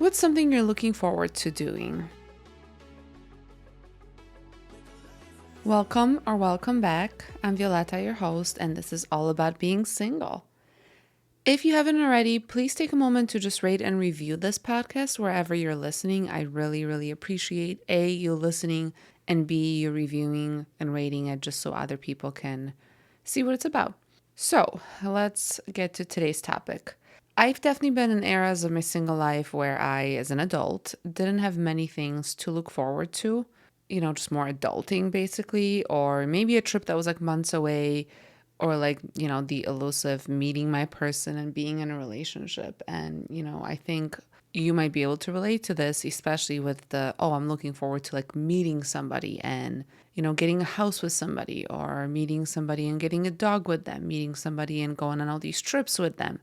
What's something you're looking forward to doing? Welcome or welcome back. I'm Wioleta, your host, and this is all about being single. If you haven't already, please take a moment to just rate and review this podcast wherever you're listening. I really, really appreciate A, you listening, and B, you reviewing and rating it just so other people can see what it's about. So let's get to today's topic. I've definitely been in eras of my single life where I, as an adult, didn't have many things to look forward to. Just more adulting basically, or maybe a trip that was like months away, or like, the elusive meeting my person and being in a relationship. And, I think you might be able to relate to this, especially with I'm looking forward to like meeting somebody and, getting a house with somebody, or meeting somebody and getting a dog with them, meeting somebody and going on all these trips with them,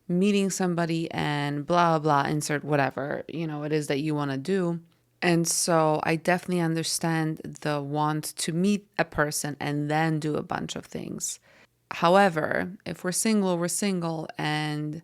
meeting somebody and blah, blah, insert whatever, it is that you want to do. And so I definitely understand the want to meet a person and then do a bunch of things. However, if we're single, we're single. And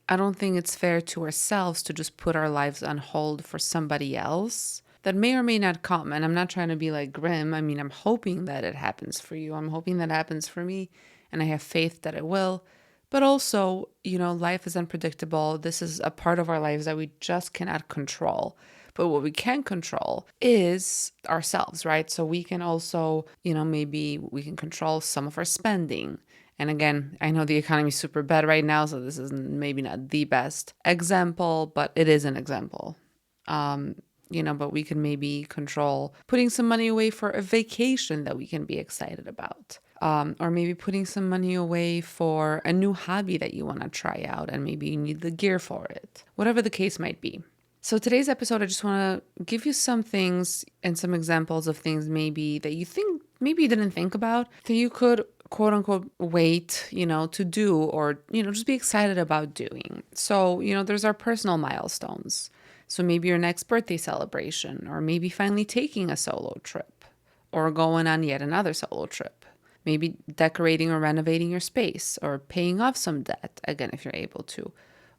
I don't think it's fair to ourselves to just put our lives on hold for somebody else that may or may not come. And I'm not trying to be like grim. I mean, I'm hoping that it happens for you. I'm hoping that happens for me. And I have faith that it will. But also, life is unpredictable. This is a part of our lives that we just cannot control. But what we can control is ourselves, right? So we can also, maybe we can control some of our spending. And again, I know the economy is super bad right now, so this is maybe not the best example, but it is an example. But we can maybe control putting some money away for a vacation that we can be excited about. Or maybe putting some money away for a new hobby that you want to try out and maybe you need the gear for it. Whatever the case might be. So today's episode, I just want to give you some things and some examples of things maybe that you think maybe you didn't think about that you could quote unquote wait, to do or, just be excited about doing. So, there's our personal milestones. So maybe your next birthday celebration, or maybe finally taking a solo trip, or going on yet another solo trip. Maybe decorating or renovating your space, or paying off some debt, again, if you're able to.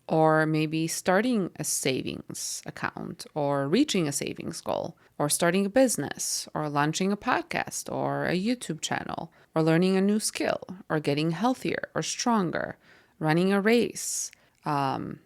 Or maybe starting a savings account, or reaching a savings goal, or starting a business, or launching a podcast, or a YouTube channel, or learning a new skill, or getting healthier or stronger, running a race,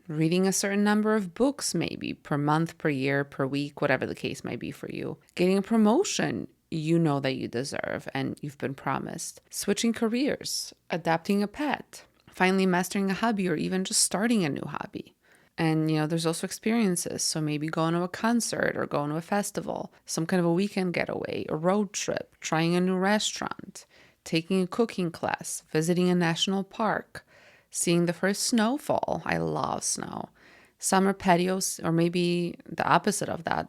reading a certain number of books, maybe per month, per year, per week, whatever the case might be for you, getting a promotion you know that you deserve and you've been promised, switching careers, adopting a pet, finally mastering a hobby, or even just starting a new hobby. And, there's also experiences. So maybe going to a concert or going to a festival, some kind of a weekend getaway, a road trip, trying a new restaurant, taking a cooking class, visiting a national park, seeing the first snowfall. I love snow. Summer patios, or maybe the opposite of that,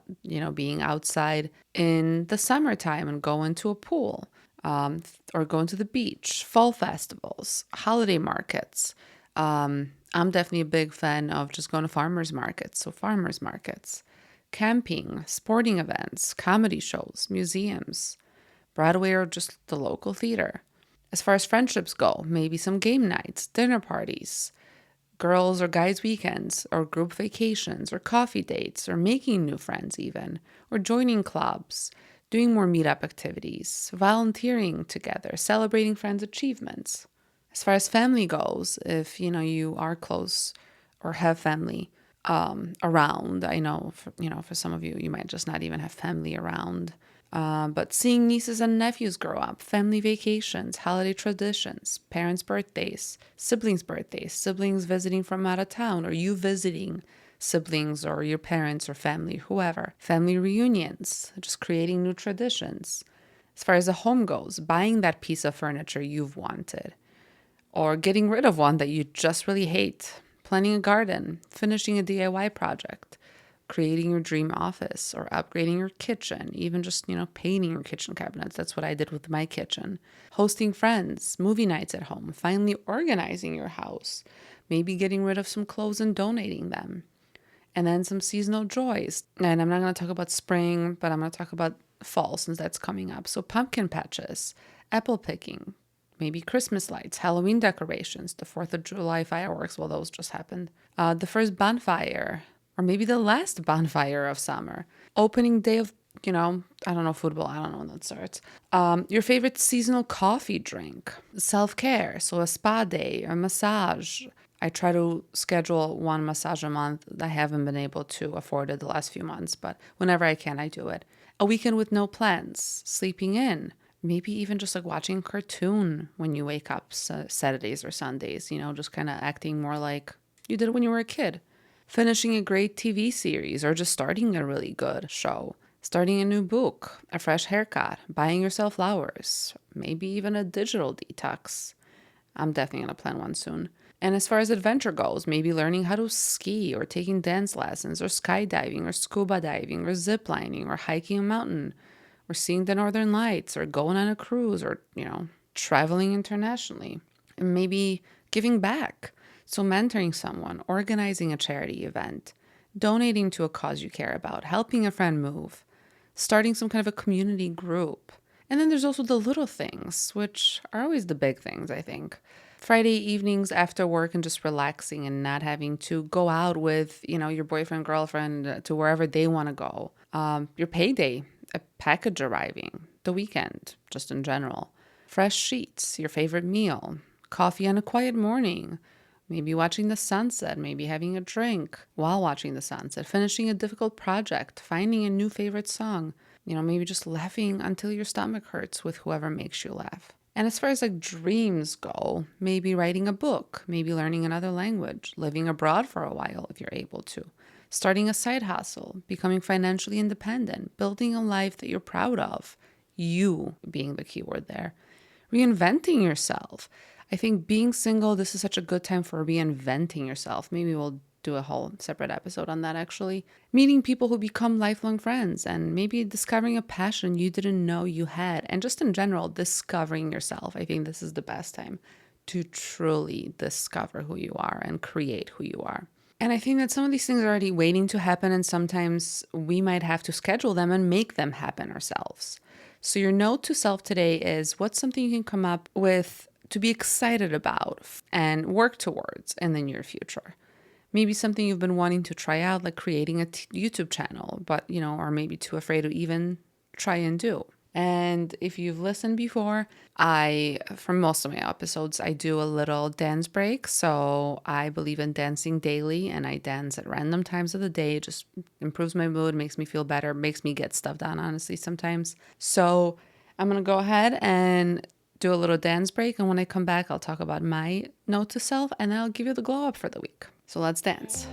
being outside in the summertime and going to a pool, or going to the beach, fall festivals, holiday markets. I'm definitely a big fan of just going to farmers markets. So farmers markets, camping, sporting events, comedy shows, museums, Broadway, or just the local theater. As far as friendships go, maybe some game nights, dinner parties, girls or guys' weekends, or group vacations, or coffee dates, or making new friends even, or joining clubs, doing more meetup activities, volunteering together, celebrating friends' achievements. As far as family goes, if you are close or have family around, I know for some of you, you might just not even have family around. But seeing nieces and nephews grow up, family vacations, holiday traditions, parents' birthdays, siblings visiting from out of town, or you visiting siblings or your parents or family, whoever, family reunions, just creating new traditions. As far as the home goes, buying that piece of furniture you've wanted, or getting rid of one that you just really hate, planting a garden, finishing a DIY project, creating your dream office, or upgrading your kitchen, even just, painting your kitchen cabinets. That's what I did with my kitchen. Hosting friends, movie nights at home, finally organizing your house, maybe getting rid of some clothes and donating them. And then some seasonal joys. And I'm not going to talk about spring, but I'm going to talk about fall since that's coming up. So pumpkin patches, apple picking, maybe Christmas lights, Halloween decorations, the 4th of July fireworks. Well, those just happened. The first bonfire, or maybe the last bonfire of summer, opening day of, I don't know, football, I don't know when that starts. Your favorite seasonal coffee drink, self care, so a spa day, a massage. I try to schedule one massage a month. I haven't been able to afford it the last few months, but whenever I can, I do it. A weekend with no plans, sleeping in, maybe even just like watching a cartoon when you wake up Saturdays or Sundays, just kind of acting more like you did when you were a kid. Finishing a great TV series or just starting a really good show. Starting a new book, a fresh haircut, buying yourself flowers, maybe even a digital detox. I'm definitely going to plan one soon. And as far as adventure goes, maybe learning how to ski or taking dance lessons or skydiving or scuba diving or ziplining or hiking a mountain or seeing the northern lights or going on a cruise or, traveling internationally. And maybe giving back. So mentoring someone, organizing a charity event, donating to a cause you care about, helping a friend move, starting some kind of a community group. And then there's also the little things, which are always the big things, I think. Friday evenings after work and just relaxing and not having to go out with, your boyfriend, girlfriend to wherever they want to go. Your payday, a package arriving, the weekend, just in general. Fresh sheets, your favorite meal, coffee on a quiet morning, maybe watching the sunset, maybe having a drink while watching the sunset, finishing a difficult project, finding a new favorite song, maybe just laughing until your stomach hurts with whoever makes you laugh. And as far as like dreams go, maybe writing a book, maybe learning another language, living abroad for a while if you're able to, starting a side hustle, becoming financially independent, building a life that you're proud of, you being the keyword there, reinventing yourself. I think being single, this is such a good time for reinventing yourself. Maybe we'll do a whole separate episode on that actually. Meeting people who become lifelong friends and maybe discovering a passion you didn't know you had. And just in general, discovering yourself. I think this is the best time to truly discover who you are and create who you are. And I think that some of these things are already waiting to happen, and sometimes we might have to schedule them and make them happen ourselves. So your note to self today is, what's something you can come up with to be excited about and work towards in the near future? Maybe something you've been wanting to try out, like creating a YouTube channel, but, or maybe too afraid to even try and do. And if you've listened before, for most of my episodes, I do a little dance break. So I believe in dancing daily, and I dance at random times of the day. It just improves my mood, makes me feel better, makes me get stuff done, honestly, sometimes. So I'm going to go ahead and do a little dance break. And when I come back, I'll talk about my note to self, and then I'll give you the glow up for the week. So let's dance.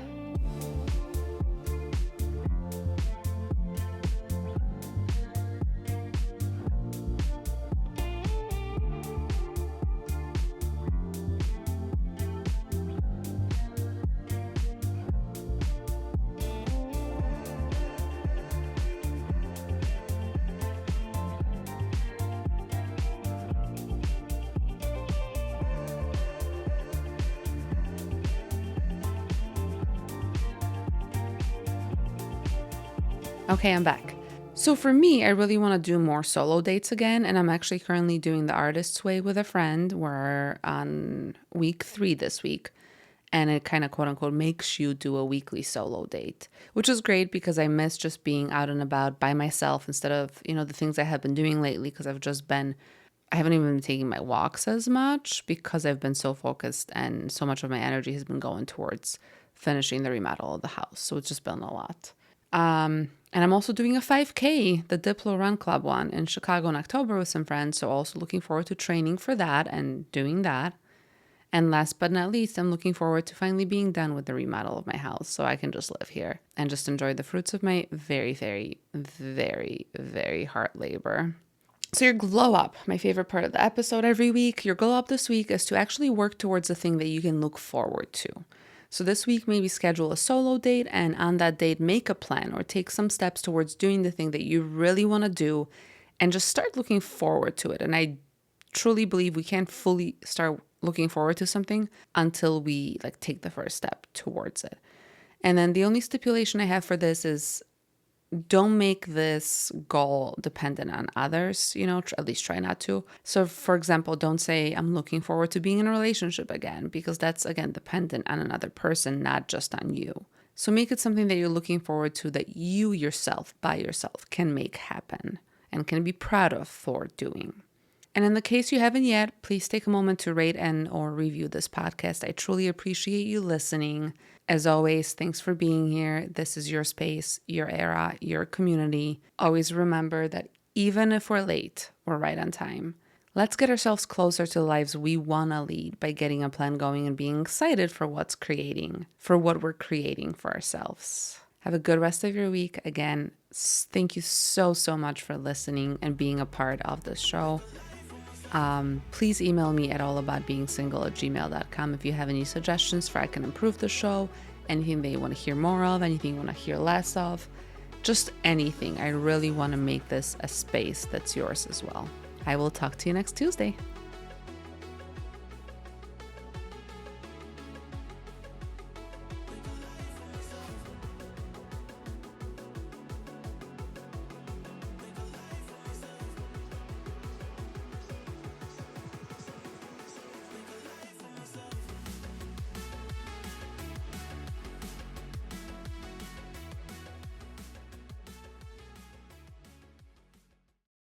Okay, I'm back. So for me, I really want to do more solo dates again, and I'm actually currently doing the Artist's Way with a friend. We're on week 3 this week, and it kind of quote unquote makes you do a weekly solo date, which is great because I miss just being out and about by myself instead of, the things I have been doing lately, because I haven't even been taking my walks as much because I've been so focused and so much of my energy has been going towards finishing the remodel of the house. So it's just been a lot. And I'm also doing a 5K, the Diplo Run Club one in Chicago in October with some friends. So also looking forward to training for that and doing that. And last but not least, I'm looking forward to finally being done with the remodel of my house so I can just live here and just enjoy the fruits of my very, very, very, very hard labor. So your glow up, my favorite part of the episode every week, your glow up this week is to actually work towards a thing that you can look forward to. So this week, maybe schedule a solo date, and on that date, make a plan or take some steps towards doing the thing that you really want to do and just start looking forward to it. And I truly believe we can't fully start looking forward to something until we take the first step towards it. And then the only stipulation I have for this is, don't make this goal dependent on others, at least try not to. So for example, don't say, I'm looking forward to being in a relationship again, because that's, again, dependent on another person, not just on you. So make it something that you're looking forward to, that you yourself, by yourself, can make happen and can be proud of for doing. And in the case you haven't yet, please take a moment to rate and or review this podcast. I truly appreciate you listening. As always, thanks for being here. This is your space, your era, your community. Always remember that even if we're late, we're right on time. Let's get ourselves closer to the lives we want to lead by getting a plan going and being excited for what we're creating for ourselves. Have a good rest of your week. Again, thank you so much for listening and being a part of this show. Please email me at allaboutbeingsingle@gmail.com if you have any suggestions for I can improve the show, anything that you want to hear more of, anything you want to hear less of, just anything. I really want to make this a space that's yours as well. I will talk to you next Tuesday.